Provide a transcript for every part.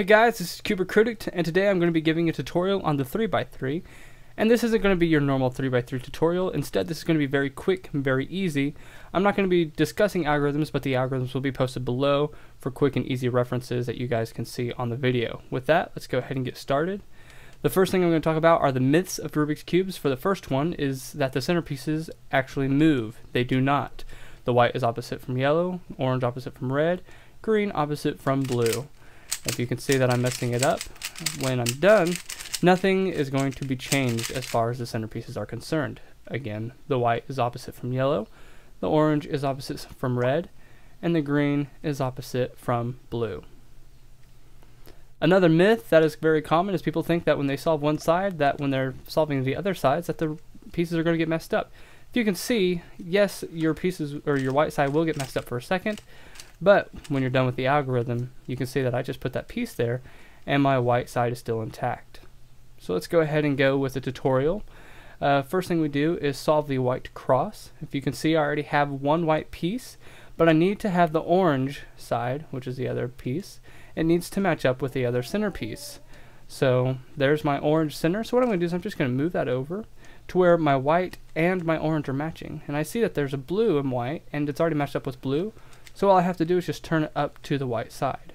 Hey guys, this is Critic, and today I'm going to be giving a tutorial on the 3x3. And this isn't going to be your normal 3x3 tutorial. Instead, this is going to be very quick and very easy. I'm not going to be discussing algorithms, but the algorithms will be posted below for quick and easy references that you guys can see on the video. With that, let's go ahead and get started. The first thing I'm going to talk about are the myths of Rubik's Cubes. For the first one is that the centerpieces actually move. They do not. The white is opposite from yellow, orange opposite from red, green opposite from blue. If you can see that I'm messing it up, when I'm done, nothing is going to be changed as far as the centerpieces are concerned. Again, the white is opposite from yellow, the orange is opposite from red, and the green is opposite from blue. Another myth that is very common is people think that when they solve one side, that when they're solving the other sides, that the pieces are going to get messed up. If you can see, yes, your pieces or your white side will get messed up for a second, but when you're done with the algorithm, you can see that I just put that piece there and my white side is still intact. So let's go ahead and go with the tutorial. First thing we do is solve the white cross. If you can see, I already have one white piece, but I need to have the orange side, which is the other piece. It needs to match up with the other centerpiece. So there's my orange center. So what I'm going to do is I'm just going to move that over to where my white and my orange are matching. And I see that there's a blue and white, and it's already matched up with blue. So all I have to do is just turn it up to the white side.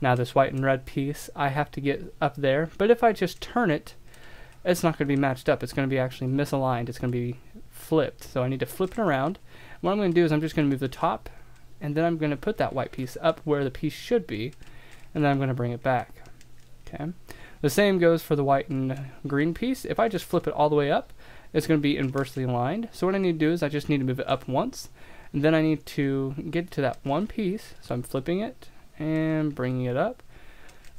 Now this white and red piece, I have to get up there, but if I just turn it, it's not going to be matched up. It's going to be actually misaligned. It's going to be flipped. So I need to flip it around. What I'm going to do is I'm just going to move the top, and then I'm going to put that white piece up where the piece should be, and then I'm going to bring it back. Okay. The same goes for the white and green piece. If I just flip it all the way up, it's going to be inversely aligned. So what I need to do is I just need to move it up once, and then I need to get to that one piece. So I'm flipping it and bringing it up,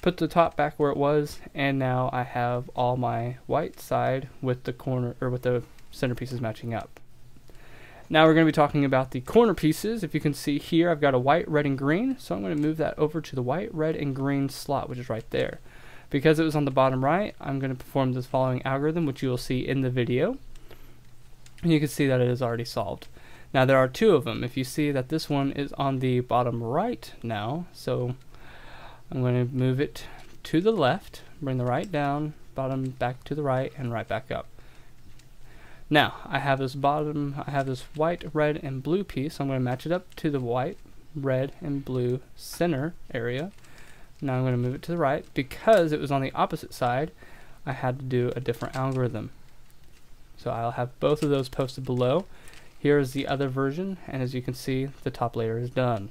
put the top back where it was, and now I have all my white side with the corner or with the center pieces matching up. Now we're going to be talking about the corner pieces. If you can see here, I've got a white, red, and green. So I'm going to move that over to the white, red, and green slot, which is right there. Because it was on the bottom right, I'm going to perform this following algorithm, which you will see in the video. And you can see that it is already solved. Now there are two of them. If you see that this one is on the bottom right now, so I'm going to move it to the left, bring the right down, bottom back to the right, and right back up. Now I have this white, red, and blue piece. So I'm going to match it up to the white, red, and blue center area. Now I'm going to move it to the right. Because it was on the opposite side, I had to do a different algorithm. So I'll have both of those posted below. Here is the other version, and as you can see, the top layer is done.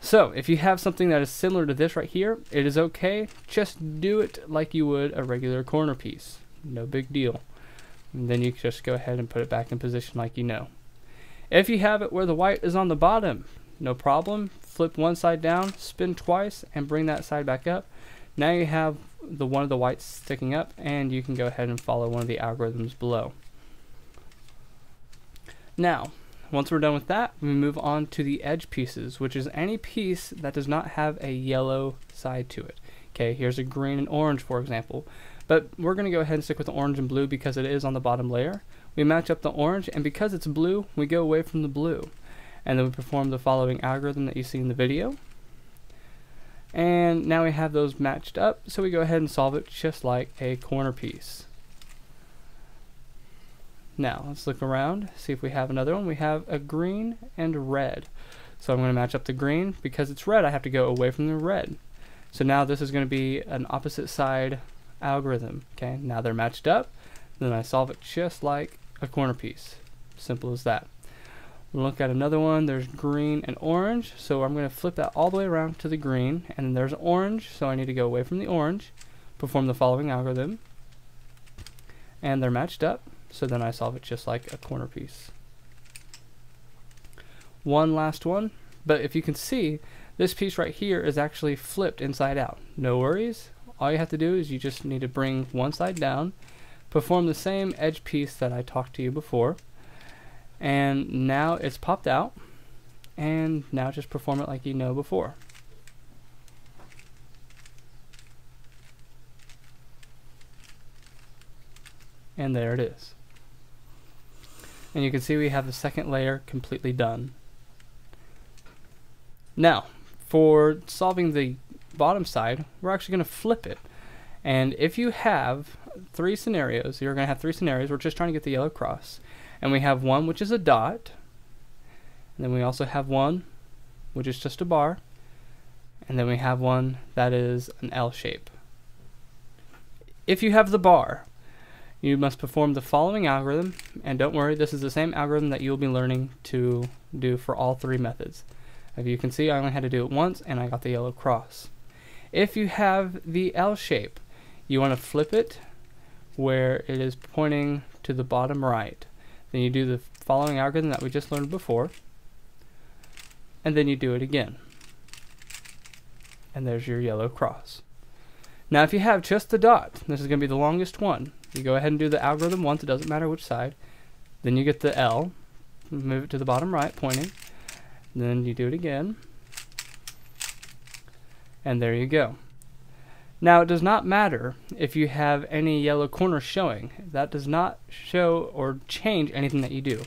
So if you have something that is similar to this right here, it is okay. Just do it like you would a regular corner piece. No big deal. And then you just go ahead and put it back in position like you know. If you have it where the white is on the bottom, no problem. Flip one side down, spin twice, and bring that side back up. Now you have one of the whites sticking up, and you can go ahead and follow one of the algorithms below. Now, once we're done with that, we move on to the edge pieces, which is any piece that does not have a yellow side to it. Okay, here's a green and orange, for example. But we're going to go ahead and stick with the orange and blue because it is on the bottom layer. We match up the orange, and because it's blue, we go away from the blue. And then we perform the following algorithm that you see in the video. And now we have those matched up, so we go ahead and solve it just like a corner piece. Now, let's look around, see if we have another one. We have a green and red. So I'm going to match up the green. Because it's red, I have to go away from the red. So now this is going to be an opposite side algorithm. Okay, now they're matched up. Then I solve it just like a corner piece. Simple as that. We'll look at another one. There's green and orange. So I'm going to flip that all the way around to the green. And then there's orange, so I need to go away from the orange. Perform the following algorithm. And they're matched up. So then I solve it just like a corner piece. One last one, but if you can see, this piece right here is actually flipped inside out. No worries. All you have to do is you just need to bring one side down, perform the same edge piece that I talked to you before, and now it's popped out, and now just perform it like you know before. And there it is. And you can see we have the second layer completely done. Now, for solving the bottom side, we're actually going to flip it. And if you have three scenarios, you're going to have three scenarios. We're just trying to get the yellow cross. And we have one which is a dot. And then we also have one which is just a bar. And then we have one that is an L shape. If you have the bar, you must perform the following algorithm. And don't worry, this is the same algorithm that you'll be learning to do for all three methods. As you can see, I only had to do it once and I got the yellow cross. If you have the L shape, you want to flip it where it is pointing to the bottom right. Then you do the following algorithm that we just learned before, and then you do it again. And there's your yellow cross. Now if you have just the dot, this is going to be the longest one. You go ahead and do the algorithm once, it doesn't matter which side. Then you get the L, move it to the bottom right, pointing. Then you do it again. And there you go. Now it does not matter if you have any yellow corners showing. That does not show or change anything that you do.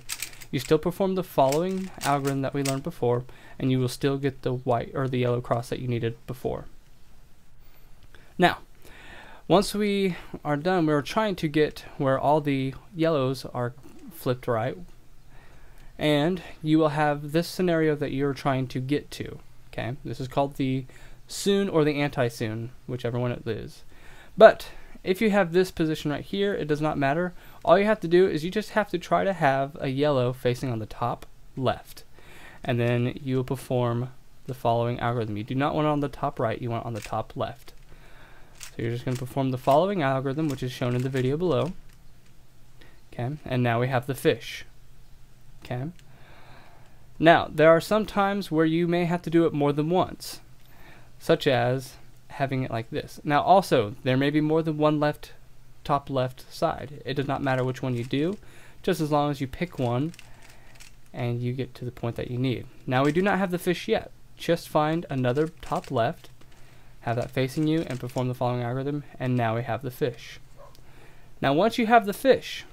You still perform the following algorithm that we learned before, and you will still get the white or the yellow cross that you needed before. Now, once we are done, we're trying to get where all the yellows are flipped right, and you will have this scenario that you're trying to get to. Okay, this is called the soon or the anti-soon, whichever one it is. But if you have this position right here, it does not matter. All you have to do is you just have to try to have a yellow facing on the top left, and then you will perform the following algorithm. You do not want it on the top right, you want it on the top left. So you're just going to perform the following algorithm, which is shown in the video below. Okay, and now we have the fish. Okay. Now there are some times where you may have to do it more than once, such as having it like this. Now also, there may be more than one top left side. It does not matter which one you do, just as long as you pick one and you get to the point that you need. Now we do not have the fish yet. Just find another top left, have that facing you, and perform the following algorithm, and now we have the fish. Now once you have the fish,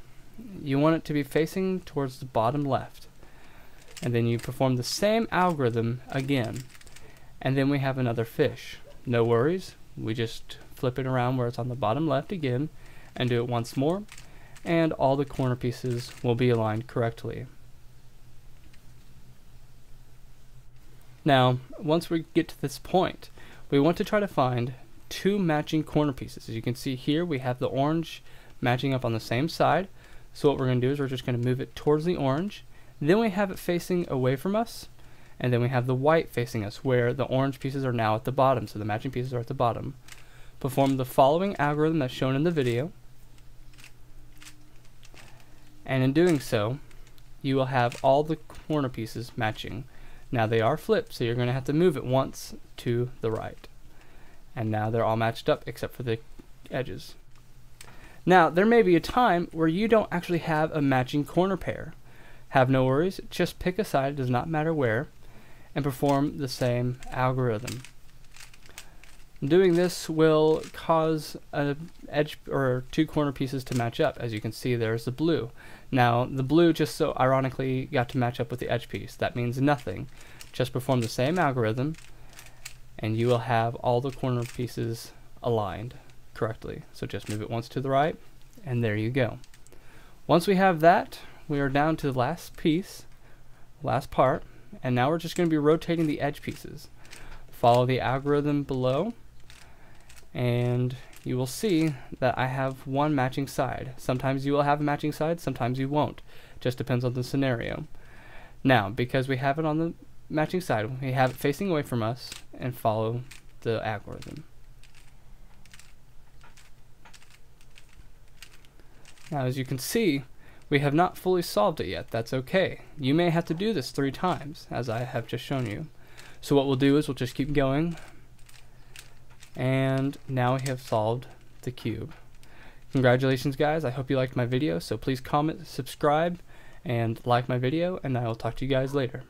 you want it to be facing towards the bottom left, and then you perform the same algorithm again, and then we have another fish. No worries, we just flip it around where it's on the bottom left again and do it once more, and all the corner pieces will be aligned correctly. Now once we get to this point, we want to try to find two matching corner pieces. As you can see here, we have the orange matching up on the same side. So what we're going to do is we're just going to move it towards the orange, then we have it facing away from us, and then we have the white facing us, where the orange pieces are now at the bottom, so the matching pieces are at the bottom. Perform the following algorithm that's shown in the video, and in doing so, you will have all the corner pieces matching. Now they are flipped, so you're going to have to move it once to the right. And now they're all matched up except for the edges. Now there may be a time where you don't actually have a matching corner pair. Have no worries, just pick a side, it does not matter where, and perform the same algorithm. Doing this will cause an edge or two corner pieces to match up. As you can see, there's the blue. Now the blue just so ironically got to match up with the edge piece. That means nothing. Just perform the same algorithm and you will have all the corner pieces aligned correctly. So just move it once to the right and there you go. Once we have that, we are down to the last piece, last part, and now we're just going to be rotating the edge pieces. Follow the algorithm below and you will see that I have one matching side. Sometimes you will have a matching side, sometimes you won't. Just depends on the scenario. Now, because we have it on the matching side, we have it facing away from us and follow the algorithm. Now, as you can see, we have not fully solved it yet. That's okay. You may have to do this 3 times, as I have just shown you. So what we'll do is we'll just keep going. And now we have solved the cube. Congratulations guys, I hope you liked my video, so please comment, subscribe, and like my video, and I will talk to you guys later.